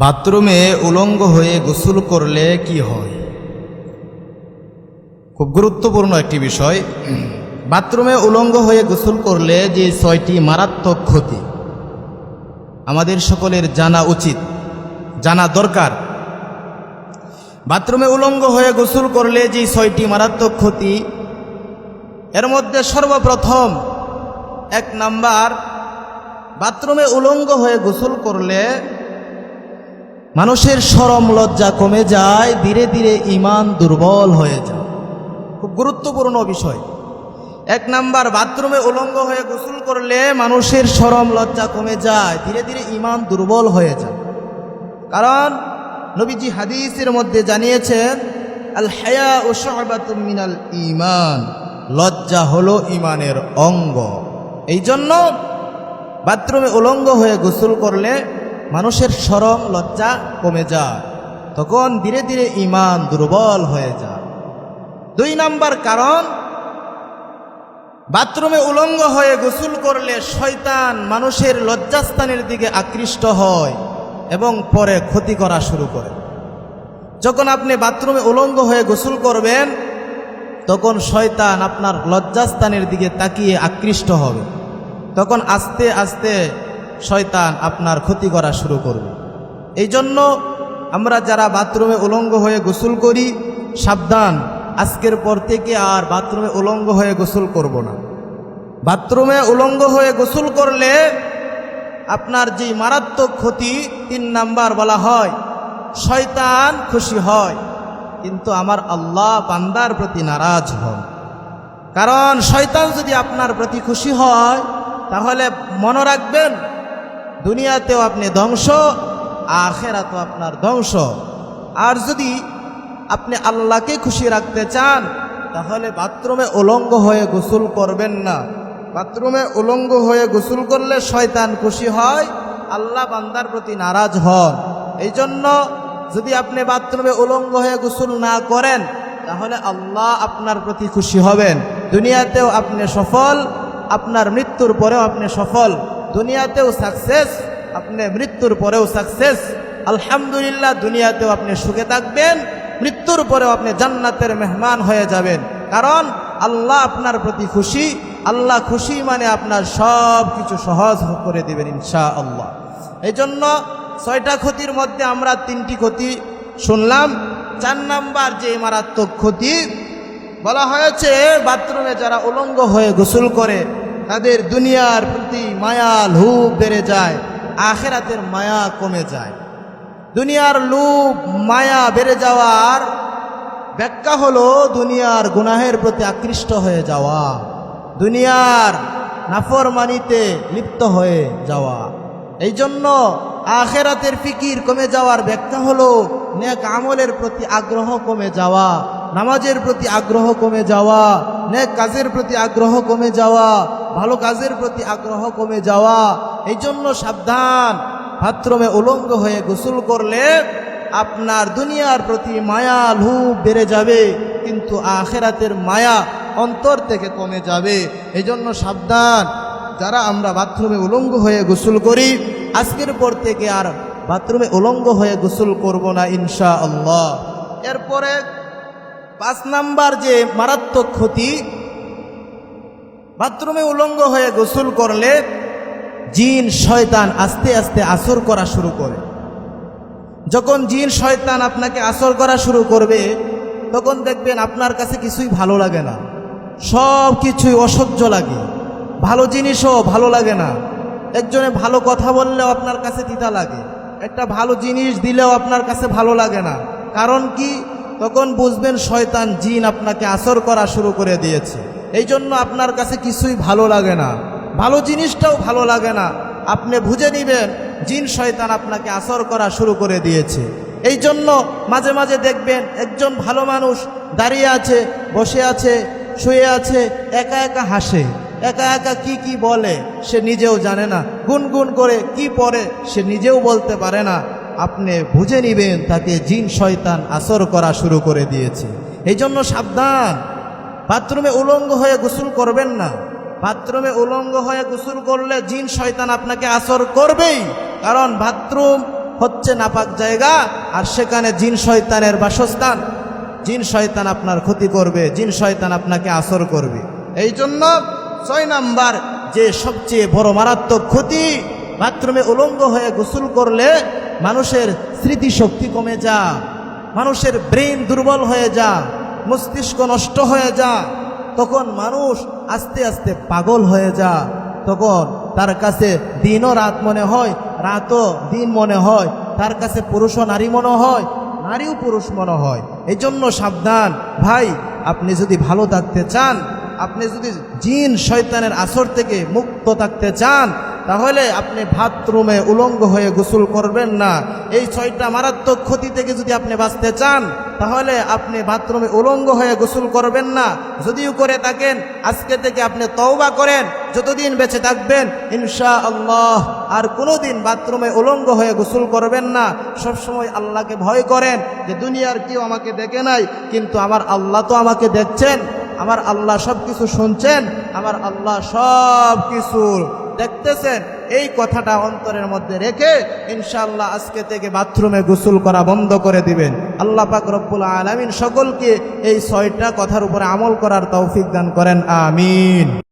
বাথরুমে উলঙ্গ হয়ে গোসল করলে কি হয়? খুব গুরুত্বপূর্ণ একটি বিষয়। বাথরুমে উলঙ্গ হয়ে গোসল করলে যে 6টি মারাত্মক ক্ষতি আমাদের সকলের জানা উচিত, জানা দরকার। বাথরুমে উলঙ্গ হয়ে গোসল করলে যে 6টি মারাত্মক ক্ষতি, এর মধ্যে সর্বপ্রথম 1 নাম্বার, বাথরুমে উলঙ্গ হয়ে গোসল করলে মানুষের শরম লজ্জা কমে যায়, ধীরে ধীরে ঈমান দুর্বল হয়ে যায়। খুব গুরুত্বপূর্ণ বিষয়। 1 নাম্বার, বাথরুমে উলঙ্গ হয়ে গোসল করলে মানুষের শরম লজ্জা কমে যায়, ধীরে ধীরে ঈমান দুর্বল হয়ে যায়। কারণ নবীজি হাদিসের মধ্যে জানিয়েছেন, আল হায়াউ শু'বাতুম মিনাল ঈমান, লজ্জা হলো ঈমানের অঙ্গ। এই জন্য বাথরুমে উলঙ্গ হয়ে গোসল করলে মানুষের শরম লজ্জা কমে যায়, তখন ধীরে ধীরে ঈমান দুর্বল হয়ে যায়। 2 নাম্বার কারণ, বাথরুমে উলঙ্গ হয়ে গোসল করলে শয়তান মানুষের লজ্জাস্থানের দিকে আকৃষ্ট হয় এবং পরে ক্ষতি করা শুরু করে। যখন আপনি বাথরুমে উলঙ্গ হয়ে গোসল করবেন, তখন শয়তান আপনার লজ্জাস্থানের দিকে তাকিয়ে আকৃষ্ট হবে, তখন আস্তে আস্তে শয়তান আপনার ক্ষতি করা শুরু করবে। এই জন্য আমরা যারা বাথরুমে উলঙ্গ হয়ে গোসল করি, সাবধান, আজকের পর থেকে আর বাথরুমে উলঙ্গ হয়ে গোসল করব না। বাথরুমে উলঙ্গ হয়ে গোসল করলে আপনার যে মারাত্মক ক্ষতি, 3 নাম্বার বলা হয়, শয়তান খুশি হয়, কিন্তু আমার আল্লাহ বান্দার প্রতি নারাজ হন। কারণ শয়তান যদি আপনার প্রতি খুশি হয়, তাহলে মনে রাখবেন, দুনিয়াতেও আপনি ধ্বংস, আখিরাতেও আপনার ধ্বংস। আর যদি আপনি আল্লাহকে খুশি রাখতে চান, তাহলে বাথরুমে উলঙ্গ হয়ে গোসল করবেন না। বাথরুমে উলঙ্গ হয়ে গোসল করলে শয়তান খুশি হয়, আল্লাহ বান্দার প্রতি নারাজ হন। এই জন্য যদি আপনি বাথরুমে উলঙ্গ হয়ে গোসল না করেন, তাহলে আল্লাহ আপনার প্রতি খুশি হবেন। দুনিয়াতেও আপনি সফল, আপনার মৃত্যুর পরেও আপনি সফল। দুনিয়াতেও সাকসেস, আপনি মৃত্যুর পরেও সাকসেস। আলহামদুলিল্লাহ, দুনিয়াতেও আপনি সুখে থাকবেন, মৃত্যুর পরেও আপনি জান্নাতের মেহমান হয়ে যাবেন। কারণ আল্লাহ আপনার প্রতি খুশি। আল্লাহ খুশি মানে আপনার সব কিছু সহজ করে দিবেন ইনশাআল্লাহ। এই জন্য 6টা ক্ষতির মধ্যে আমরা 3টি ক্ষতি শুনলাম। 4 নাম্বার যে মারাত্মক ক্ষতি বলা হয়েছে, বাথরুমে যারা উলঙ্গ হয়ে গোসল করে তাদের দুনিয়ার প্রতি মায়া লোভ বেড়ে যায়, আখিরাতের মায়া কমে যায়। দুনিয়ার লোভ মায়া বেড়ে যাওয়ার ব্যাখ্যা হলো দুনিয়ার গুনাহের প্রতি আকৃষ্ট হয়ে যাওয়া, দুনিয়ার নাফরমানিতে লিপ্ত হয়ে যাওয়া। এই জন্য আখিরাতের ফিকির কমে যাওয়ার ব্যাখ্যা হলো নেক আমলের প্রতি আগ্রহ কমে যাওয়া, নামাজের প্রতি আগ্রহ কমে যাওয়া, নেক কাজের প্রতি আগ্রহ কমে যাওয়া, ভালো কাজের প্রতি আগ্রহ কমে যাওয়া। এই জন্য সাবধান, বাথরুমে উলঙ্গ হয়ে গোসল করলে আপনার দুনিয়ার প্রতি মায়া লোভ বেড়ে যাবে, কিন্তু আখিরাতের মায়া অন্তর থেকে কমে যাবে। এই জন্য সাবধান, যারা আমরা বাথরুমে উলঙ্গ হয়ে গোসল করি, আজকের পর থেকে আর বাথরুমে উলঙ্গ হয়ে গোসল করব না ইনশাআল্লাহ। এরপরে 5 নাম্বার যে মারাত্মক ক্ষতি, বাথরুমে উলঙ্গ হয়ে গোসল করলে জিন শয়তান আস্তে আস্তে আসর করা শুরু করে। যখন জিন শয়তান আপনাকে আসর করা শুরু করবে, তখন দেখবেন আপনার কাছে কিছুই ভালো লাগে না, সব কিছুই অসহ্য লাগে, ভালো জিনিসও ভালো লাগে না। একজনে ভালো কথা বললেও আপনার কাছে তিতা লাগে, একটা ভালো জিনিস দিলেও আপনার কাছে ভালো লাগে না। কারণ কি? তখন বুঝবেন শয়তান জিন আপনাকে আসর করা শুরু করে দিয়েছে। এই জন্য আপনার কাছে কিছুই ভালো লাগে না, ভালো জিনিসটাও ভালো লাগে না। আপনি বুঝে নেবেন জিন শয়তান আপনাকে আসর করা শুরু করে দিয়েছে। এই জন্য মাঝে মাঝে দেখবেন একজন ভালো মানুষ দাঁড়িয়ে আছে, বসে আছে, শুয়ে আছে, একা একা হাসে, একা একা কি কি বলে সে নিজেও জানে না, গুনগুন করে কি পড়ে সে নিজেও বলতে পারে না। আপনি বুঝে নেবেন তাকে জিন শয়তান আসর করা শুরু করে দিয়েছে। এই জন্য সাবধান, বাথরুমে উলঙ্গ হয়ে গোসল করবেন না। বাথরুমে উলঙ্গ হয়ে গোসল করলে জিন শয়তান আপনাকে আসর করবেই। কারণ বাথরুম হচ্ছে নাপাক জায়গা, আর সেখানে জিন শয়তানের বাসস্থান। জিন শয়তান আপনার ক্ষতি করবে, জিন শয়তান আপনাকে আসর করবে। এই জন্য 6 নাম্বার যে সবচেয়ে বড় মারাত্মক ক্ষতি, বাথরুমে উলঙ্গ হয়ে গোসল করলে মানুষের স্মৃতিশক্তি কমে যা, মানুষের ব্রেন দুর্বল হয়ে যা, মস্তিষ্ক নষ্ট হয়ে যা। তখন মানুষ আস্তে আস্তে পাগল হয়ে যা। তখন তার কাছে দিনও রাত মনে হয়, রাতও দিন মনে হয়। তার কাছে পুরুষও নারী মনে হয়, নারীও পুরুষ মনে হয়। এই জন্য সাবধান ভাই, আপনি যদি ভালো থাকতে চান, আপনি যদি জিন শয়তানের আসর থেকে মুক্ত থাকতে চান, তাহলে আপনি বাথরুমে উলঙ্গ হয়ে গোসল করবেন না। এই 6টা মারাত্মক ক্ষতি থেকে যদি আপনি বাঁচতে চান, তাহলে আপনি বাথরুমে উলঙ্গ হয়ে গোসল করবেন না। যদিও করে থাকেন, আজকে থেকে আপনি তওবা করেন, যতদিন বেঁচে থাকবেন ইনশাআল্লাহ আর কোনোদিন বাথরুমে উলঙ্গ হয়ে গোসল করবেন না। সবসময় আল্লাহকে ভয় করেন যে দুনিয়ার কেউ আমাকে দেখে নাই, কিন্তু আমার আল্লাহ তো আমাকে দেখছেন, আমার আল্লাহ সব কিছু শুনছেন, আমার আল্লাহ সব কিছু দেখতেছেন। এই কথাটা অন্তরের মধ্যে রেখে ইনশাআল্লাহ আজকে থেকে বাথরুমে গোসল করা বন্ধ করে দিবেন। আল্লাহ পাক রব্বুল আলামিন সকলকে এই 6টা কথার উপরে আমল করার তৌফিক দান করেন, আমিন।